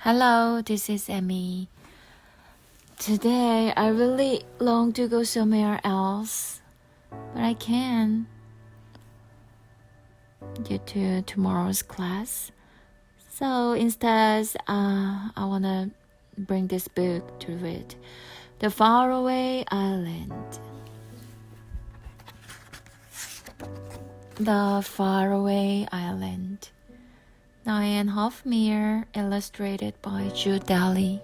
Hello, this is Emmy. Today I really long to go somewhere else, but I can't due to tomorrow's class. So instead, I wanna bring this book to read, The Faraway Island. The Faraway Island. Diane Hoffmeyer, illustrated by Jude Daly.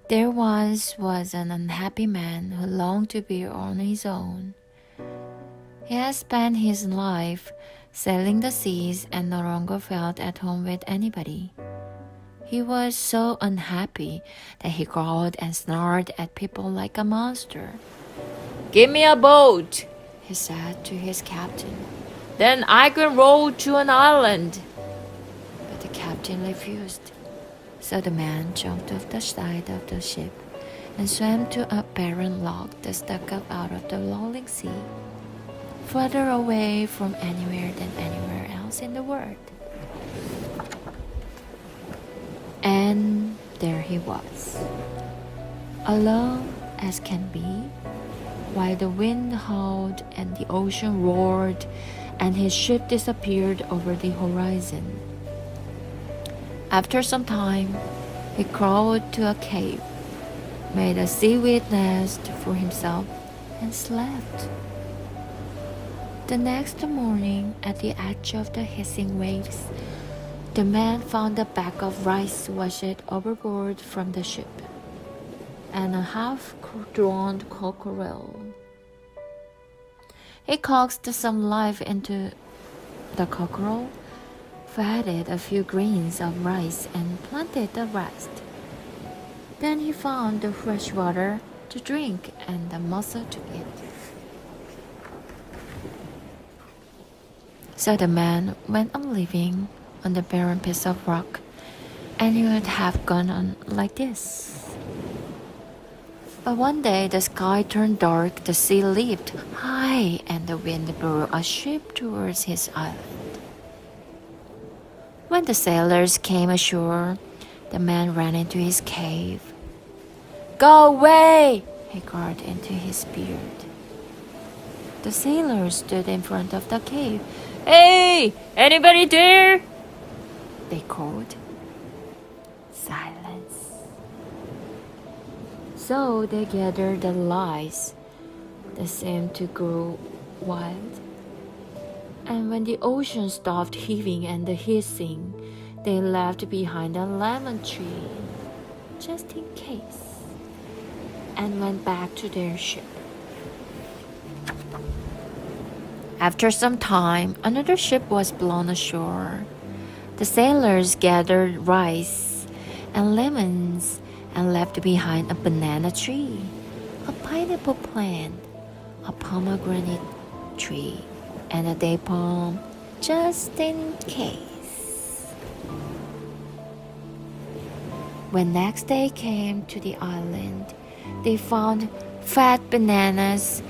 There once was an unhappy man who longed to be on his own. He had spent his life sailing the seas and no longer felt at home with anybody. He was so unhappy that he growled and snarled at people like a monster. "Give me a boat," he said to his captain. "Then I can row to an island." But the captain refused. So the man jumped off the side of the ship and swam to a barren log that stuck up out of the rolling sea, further away from anywhere than anywhere else in the world. And there he was, alone as can be, while the wind howled and the ocean roared and his ship disappeared over the horizon. After some time, he crawled to a cave, made a seaweed nest for himself, and slept. The next morning, at the edge of the hissing waves, the man found a bag of rice washed overboard from the ship, and a half-drowned cockerel. He coaxed some life into the cockerel, fed it a few grains of rice, and planted the rest. Then he found the fresh water to drink and the mussel to eat. So the man went on living on the barren piece of rock, and he would have gone on like this. But one day the sky turned dark, the sea leaped high, and the wind blew a ship towards his island. When the sailors came ashore, the man ran into his cave. "Go away!" he cried into his beard. The sailors stood in front of the cave. "Hey! Anybody there?" they called. Silence. So they gathered the lies that seemed to grow wild. And when the ocean stopped heaving and the hissing, they left behind a lemon tree, just in case, and went back to their ship. After some time, another ship was blown ashore. The sailors gathered rice and lemons and left behind a banana tree, a pineapple plant, a pomegranate tree, and a day palm, just in case. When next day came to the island, they found fat bananas,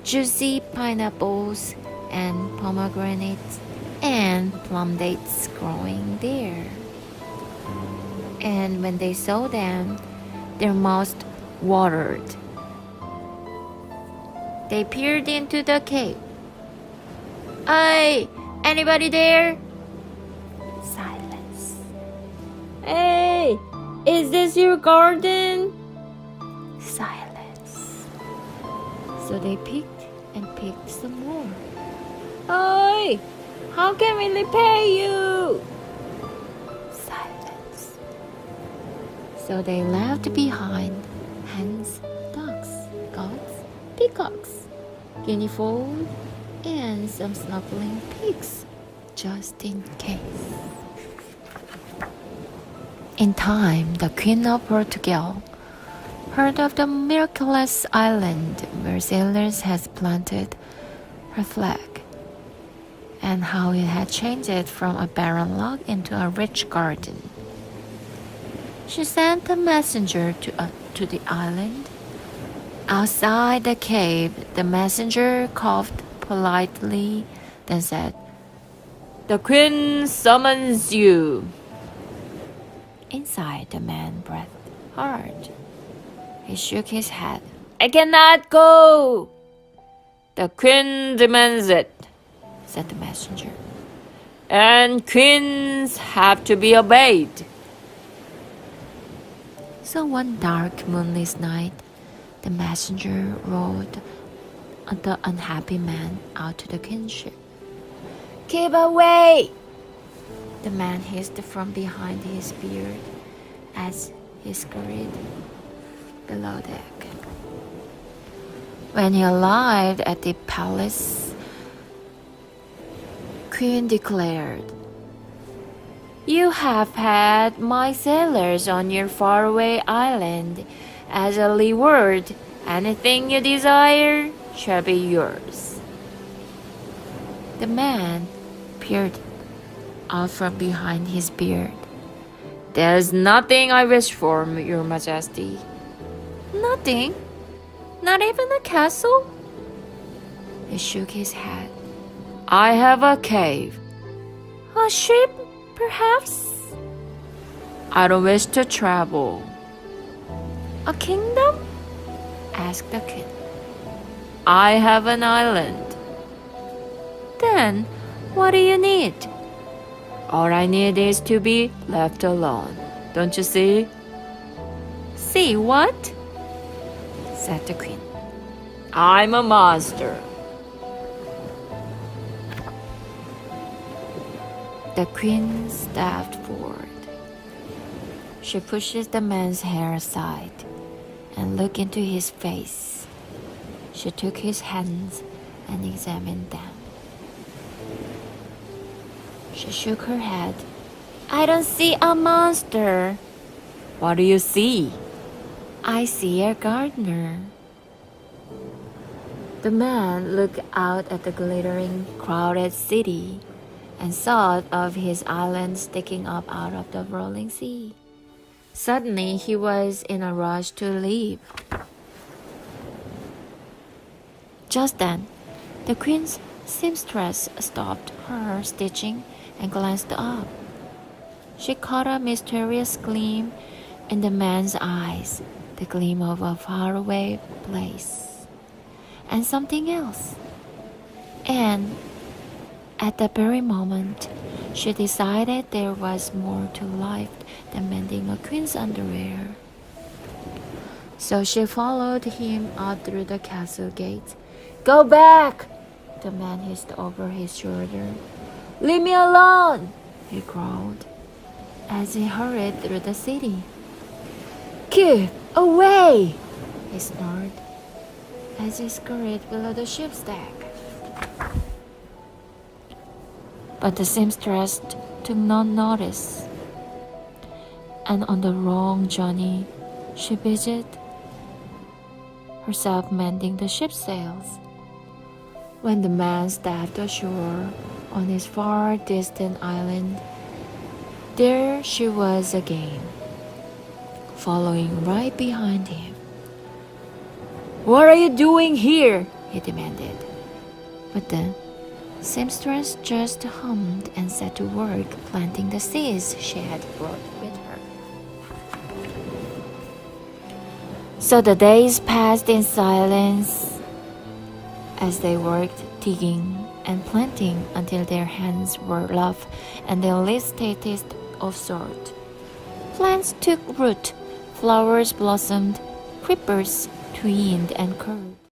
juicy pineapples, and pomegranates and plum dates growing there. And when they saw them, their mouths watered. They peered into the cave. "Hey, anybody there?" Silence. "Hey, is this your garden?" Silence. So they picked and picked some more. "Hey, how can we repay you?" Silence. So they left behind hens, ducks, goats, peacocks, guinea fowl, and some snuggling pigs, just in case. In time, the Queen of Portugal heard of the miraculous island where sailors had planted her flag, and how it had changed it from a barren log into a rich garden. She sent a messenger to the island. Outside the cave, the messenger coughed politely then said, "The queen summons you." Inside, the man breathed hard. He shook his head. "I cannot go." "The queen demands it," said the messenger. "And queens have to be obeyed." So one dark moonless night, the messenger rode the unhappy man out to the kingship. "Keep away!" the man hissed from behind his beard as he scurried below deck. When he arrived at the palace, Queen declared, "You have had my sailors on your faraway island. As a reward, anything you desire shall be yours." The man peered out from behind his beard. "There's nothing I wish for, your majesty." "Nothing? Not even a castle?" He shook his head. "I have a cave." "A ship, perhaps?" "I don't wish to travel." "A kingdom?" asked the king. "I have an island." "Then, what do you need?" "All I need is to be left alone. Don't you see?" "See what?" said the queen. "I'm a monster." The queen stepped forward. She pushes the man's hair aside and looked into his face. She took his hands and examined them. She shook her head. "I don't see a monster." "What do you see?" "I see a gardener." The man looked out at the glittering, crowded city and thought of his island sticking up out of the rolling sea. Suddenly, he was in a rush to leave. Just then, the queen's seamstress stopped her stitching and glanced up. She caught a mysterious gleam in the man's eyes, the gleam of a faraway place, and something else. And at that very moment, she decided there was more to life than mending a queen's underwear. So she followed him out through the castle gate. "Go back!" the man hissed over his shoulder. "Leave me alone!" he growled as he hurried through the city. "Keep away!" he snarled as he scurried below the ship's deck. But the seamstress took no notice, and on the long journey, she busied herself mending the ship's sails. When the man stepped ashore on his far distant island, there she was again, following right behind him. "What are you doing here?" he demanded. But the seamstress just hummed and set to work planting the seeds she had brought with her. So the days passed in silence as they worked digging and planting until their hands were rough and their lips tasted of salt. Plants took root, flowers blossomed, creepers twined and curled.